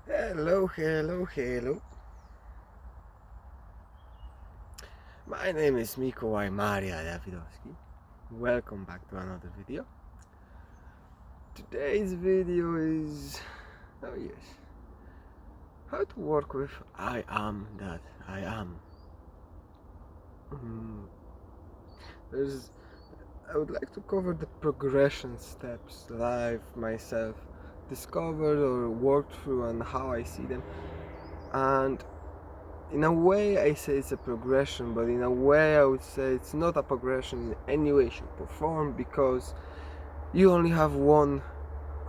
Hello, hello, hello. My name is Mikołaj Maria Dawidowski. Welcome back to another video. Today's video is, oh yes, how to work with I am that I am. Mm, There's, I would like to cover the progression steps that I've myself discovered or worked through and how I see them. And in a way I say it's a progression, but in a way I would say it's not a progression in any way, shape or form, because you only have one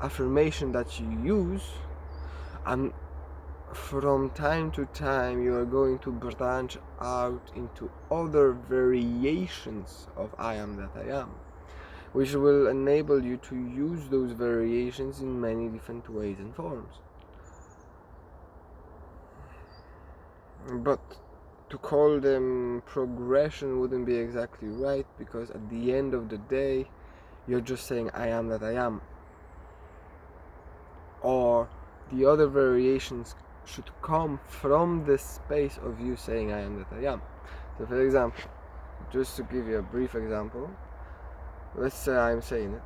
affirmation that you use, and from time to time you are going to branch out into other variations of I am that I am, which will enable you to use those variations in many different ways and forms. But to call them progression wouldn't be exactly right, because at the end of the day you're just saying I am that I am, or the other variations should come from the space of you saying I am that I am. So for example, just to give you a brief example, let's say I'm saying it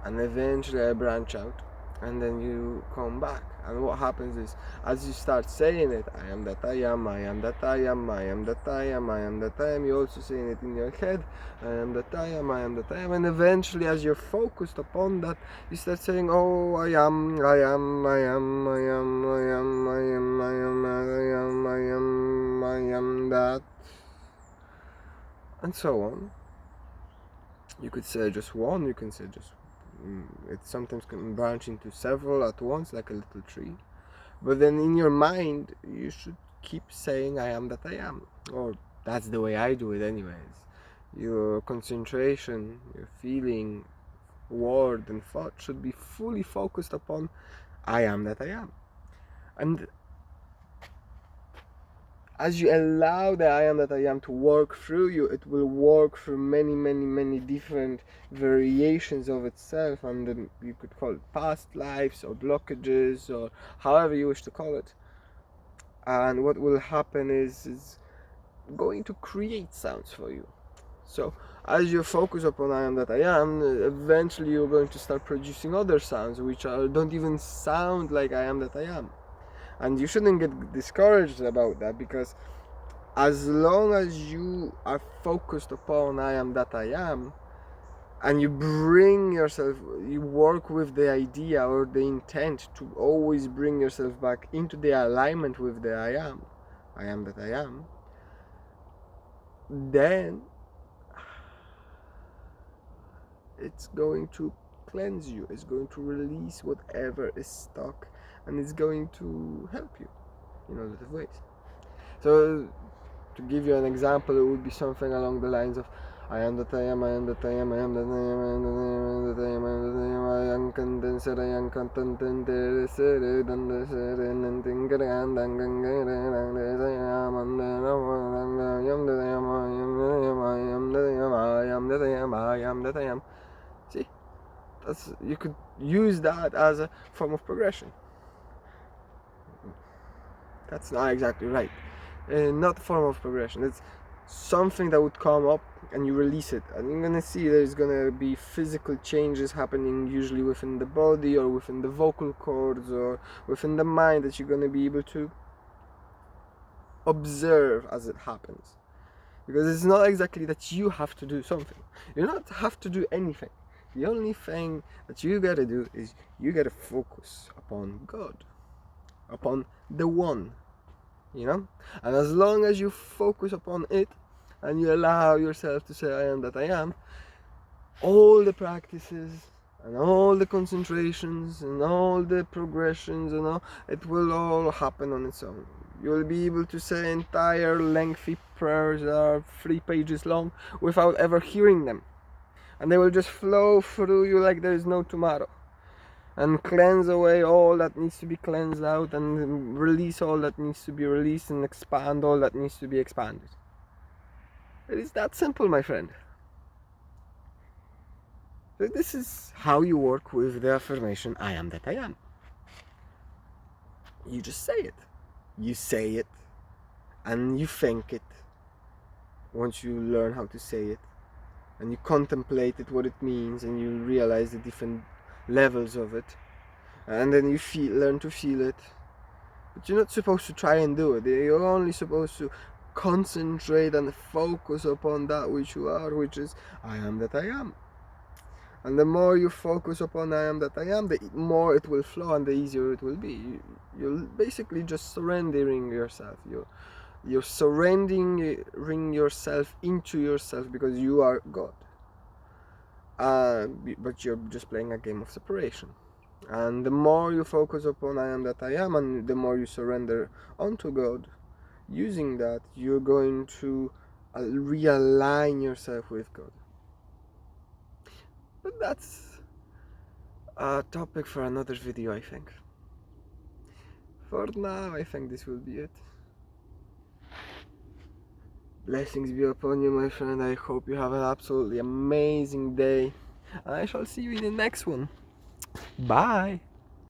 and eventually I branch out, and then you come back, and what happens is, as you start saying it, I am that I am, I am that I am, I am that I am, I am that I am, you're also saying it in your head, I am that I am, I am that I am, and eventually as you're focused upon that, you start saying, oh, I am, I am, I am, I am, I am, I am, I am, I am, I am, I am that, and so on. You could say just one, you can say just it sometimes can branch into several at once, like a little tree. But then in your mind, you should keep saying I am that I am, or that's the way I do it anyways. Your concentration, your feeling, word and thought should be fully focused upon I am that I am. And as you allow the I am that I am to work through you, it will work through many, many, many different variations of itself, and then you could call it past lives or blockages or however you wish to call it. And what will happen is going to create sounds for you. So as you focus upon I am that I am, eventually you're going to start producing other sounds which don't even sound like I am that I am. And you shouldn't get discouraged about that, because as long as you are focused upon I am that I am, and you bring yourself, you work with the idea or the intent to always bring yourself back into the alignment with the I am that I am, then it's going to cleanse you, it's going to release whatever is stuck, and it's going to help you in a lot of ways. So to give you an example, it would be something along the lines of I am that I am, I am that I am, I am that I am, I am that I am, I am that I am, I am that I am, I am condenser, I am contented, sere, dande, sere, nantingaran, dangangaran, I am, and then I am that I am, I am that I am, I am that I am, I am that I am. See, that's, you could use that as a form of progression. That's not exactly right. Not a form of progression. It's something that would come up and you release it, and you're gonna see there's gonna be physical changes happening, usually within the body or within the vocal cords or within the mind, that you're gonna be able to observe as it happens. Because it's not exactly that you have to do something. You don't have to do anything. The only thing that you gotta do is you gotta focus upon God, upon the one, you know? And as long as you focus upon it and you allow yourself to say I am that I am, all the practices and all the concentrations and all the progressions and all, it will all happen on its own. You'll be able to say entire lengthy prayers that are 3 pages long without ever hearing them, and they will just flow through you like there is no tomorrow, and cleanse away all that needs to be cleansed out, and release all that needs to be released, and expand all that needs to be expanded. It is that simple, my friend. So this is how you work with the affirmation I am that I am. You just say it. You say it and you think it once you learn how to say it. And you contemplate it, what it means, and you realize the different levels of it. And then you learn to feel it. But you're not supposed to try and do it. You're only supposed to concentrate and focus upon that which you are, which is I am that I am. And the more you focus upon I am that I am, the more it will flow and the easier it will be. You're basically just surrendering yourself. You're surrendering yourself into yourself because you are God. But you're just playing a game of separation. And the more you focus upon I am that I am, and the more you surrender onto God, using that, you're going to realign yourself with God. But that's a topic for another video, I think. For now, I think this will be it. Blessings be upon you, my friend. I hope you have an absolutely amazing day. And I shall see you in the next one. Bye.